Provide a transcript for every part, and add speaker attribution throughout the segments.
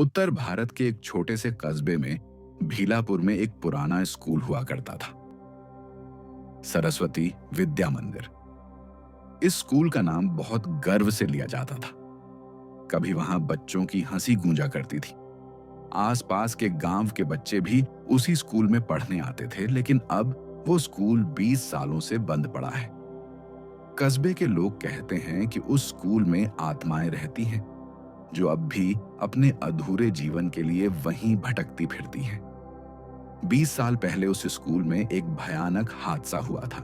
Speaker 1: उत्तर भारत के एक छोटे से कस्बे में भीलापुर में एक पुराना स्कूल हुआ करता था, सरस्वती विद्या मंदिर। इस स्कूल का नाम बहुत गर्व से लिया जाता था। कभी वहां बच्चों की हंसी गूंजा करती थी। आसपास के गांव के बच्चे भी उसी स्कूल में पढ़ने आते थे, लेकिन अब वो स्कूल 20 सालों से बंद पड़ा है। कस्बे के लोग कहते हैं कि उस स्कूल में आत्माएं रहती हैं, जो अब भी अपने अधूरे जीवन के लिए वहीं भटकती फिरती हैं। 20 साल पहले उस स्कूल में एक भयानक हादसा हुआ था।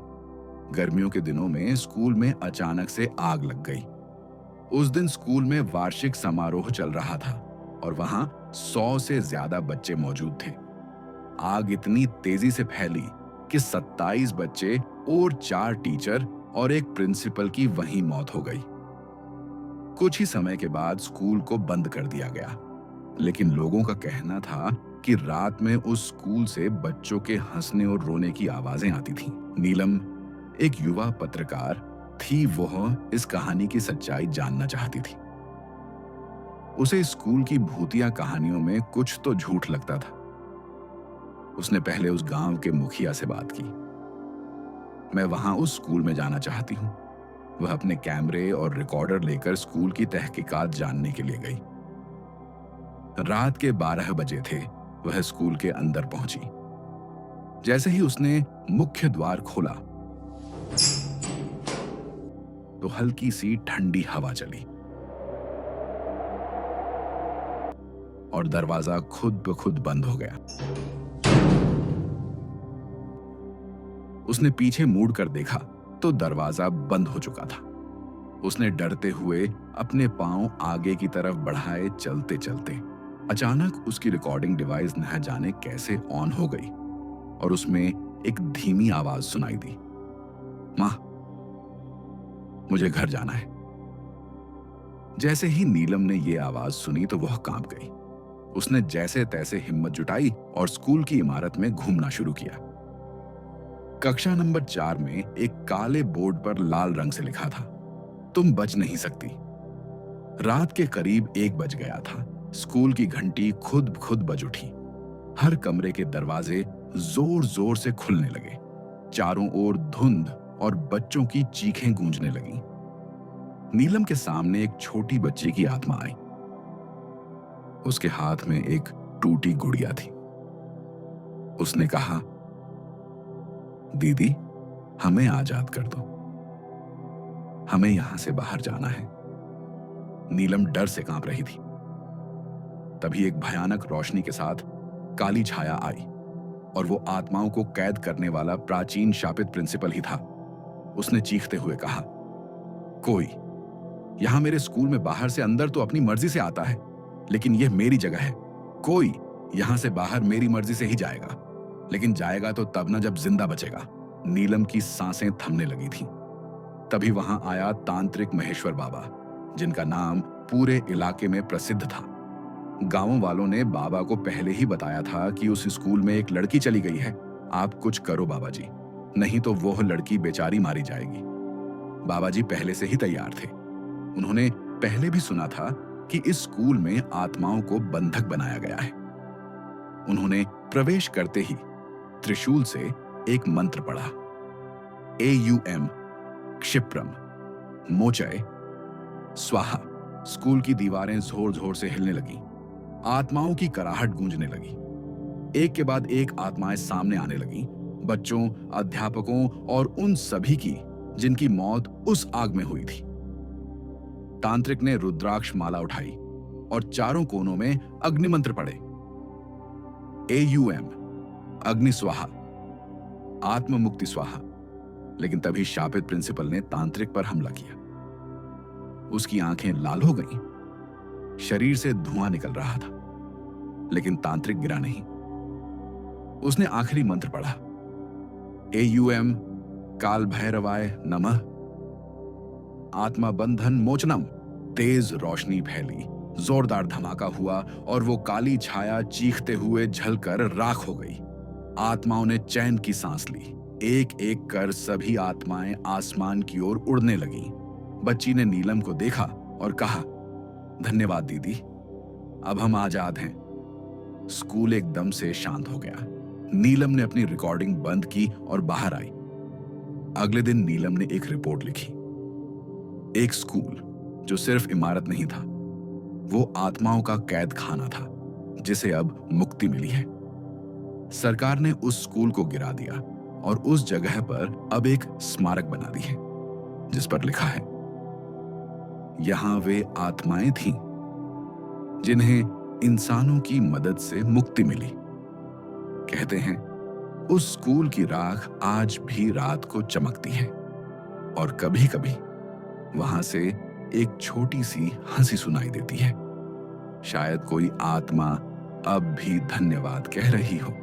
Speaker 1: गर्मियों के दिनों में स्कूल में अचानक से आग लग गई। उस दिन स्कूल में वार्षिक समारोह चल रहा था और वहां 100 से ज्यादा बच्चे मौजूद थे। आग इतनी तेजी से फैली कि 27 बच्चे और 4 टीचर और एक प्रिंसिपल की वहीं मौत हो गई। कुछ ही समय के बाद स्कूल को बंद कर दिया गया, लेकिन लोगों का कहना था कि रात में उस स्कूल से बच्चों के हंसने और रोने की आवाजें आती थीं। नीलम एक युवा पत्रकार थी, वह इस कहानी की सच्चाई जानना चाहती थी। उसे स्कूल की भूतिया कहानियों में कुछ तो झूठ लगता था। उसने पहले उस गांव के मुखिया से बात की। मैं वहां उस स्कूल में जाना चाहती हूं। वह अपने कैमरे और रिकॉर्डर लेकर स्कूल की तहकीकात जानने के लिए गई। रात के 12 बजे थे। वह स्कूल के अंदर पहुंची। जैसे ही उसने मुख्य द्वार खोला तो हल्की सी ठंडी हवा चली और दरवाजा खुद ब खुद बंद हो गया। उसने पीछे मुड़कर देखा तो दरवाजा बंद हो चुका था। उसने डरते हुए अपने पांव आगे की तरफ बढ़ाए, चलते चलते अचानक उसकी रिकॉर्डिंग डिवाइस न जाने कैसे ऑन हो गई और उसमें एक धीमी आवाज सुनाई दी, मां, मुझे घर जाना है। जैसे ही नीलम ने यह आवाज सुनी तो वह कांप गई। उसने जैसे तैसे हिम्मत जुटाई और स्कूल की इमारत में घूमना शुरू किया। कक्षा नंबर 4 में एक काले बोर्ड पर लाल रंग से लिखा था, तुम बच नहीं सकती। रात के करीब 1 बज गया था। स्कूल की घंटी खुद खुद बज उठी। हर कमरे के दरवाजे जोर जोर से खुलने लगे। चारों ओर धुंध और बच्चों की चीखें गूंजने लगीं। नीलम के सामने एक छोटी बच्ची की आत्मा आई। उसके हाथ में एक टूटी गुड़िया थी। उसने कहा, दीदी, हमें आजाद कर दो, हमें यहां से बाहर जाना है। नीलम डर से कांप रही थी। तभी एक भयानक रोशनी के साथ काली छाया आई और वो आत्माओं को कैद करने वाला प्राचीन शापित प्रिंसिपल ही था। उसने चीखते हुए कहा, कोई यहां मेरे स्कूल में बाहर से अंदर तो अपनी मर्जी से आता है, लेकिन यह मेरी जगह है। कोई यहां से बाहर मेरी मर्जी से ही जाएगा, लेकिन जाएगा तो तब ना जब जिंदा बचेगा। नीलम की सांसें थमने लगी थीं। तभी वहां आया तांत्रिक महेश्वर बाबा, जिनका नाम पूरे इलाके में प्रसिद्ध था। गांव वालों ने बाबा को पहले ही बताया था कि उस स्कूल में एक लड़की चली गई है। आप कुछ करो बाबा जी, नहीं तो वो लड़की बेचारी मारी जाएगी। बाबा जी पहले से ही तैयार थे। उन्होंने पहले भी सुना था कि इस स्कूल में आत्माओं को बंधक बनाया गया है। उन्होंने प्रवेश करते ही त्रिशूल से एक मंत्र पढ़ा, AUM क्षिप्रम मोचय स्वाहा। स्कूल की दीवारें जोर जोर से हिलने लगीं। आत्माओं की कराहट गूंजने लगी। एक के बाद एक आत्माएं सामने आने लगीं। बच्चों, अध्यापकों और उन सभी की जिनकी मौत उस आग में हुई थी। तांत्रिक ने रुद्राक्ष माला उठाई और चारों कोनों में अग्नि मंत्र पढ़े, AUM अग्नि स्वाहा, आत्म मुक्ति स्वाहा। लेकिन तभी शापित प्रिंसिपल ने तांत्रिक पर हमला किया। उसकी आंखें लाल हो गईं। शरीर से धुआं निकल रहा था, लेकिन तांत्रिक गिरा नहीं। उसने आखिरी मंत्र पढ़ा, AUM काल भैरवाय नमः, आत्मा बंधन मोचनम। तेज रोशनी फैली, जोरदार धमाका हुआ और वो काली छाया चीखते हुए झलकर राख हो गई। आत्माओं ने चैन की सांस ली। एक एक कर सभी आत्माएं आसमान की ओर उड़ने लगीं। बच्ची ने नीलम को देखा और कहा, धन्यवाद दीदी, अब हम आजाद हैं। स्कूल एकदम से शांत हो गया। नीलम ने अपनी रिकॉर्डिंग बंद की और बाहर आई। अगले दिन नीलम ने एक रिपोर्ट लिखी। एक स्कूल जो सिर्फ इमारत नहीं था, वो आत्माओं का कैद खाना था जिसे अब मुक्ति मिली है। सरकार ने उस स्कूल को गिरा दिया और उस जगह पर अब एक स्मारक बना दी है जिस पर लिखा है, यहां वे आत्माएं थीं जिन्हें इंसानों की मदद से मुक्ति मिली। कहते हैं उस स्कूल की राख आज भी रात को चमकती है और कभी-कभी वहां से एक छोटी सी हंसी सुनाई देती है। शायद कोई आत्मा अब भी धन्यवाद कह रही हो।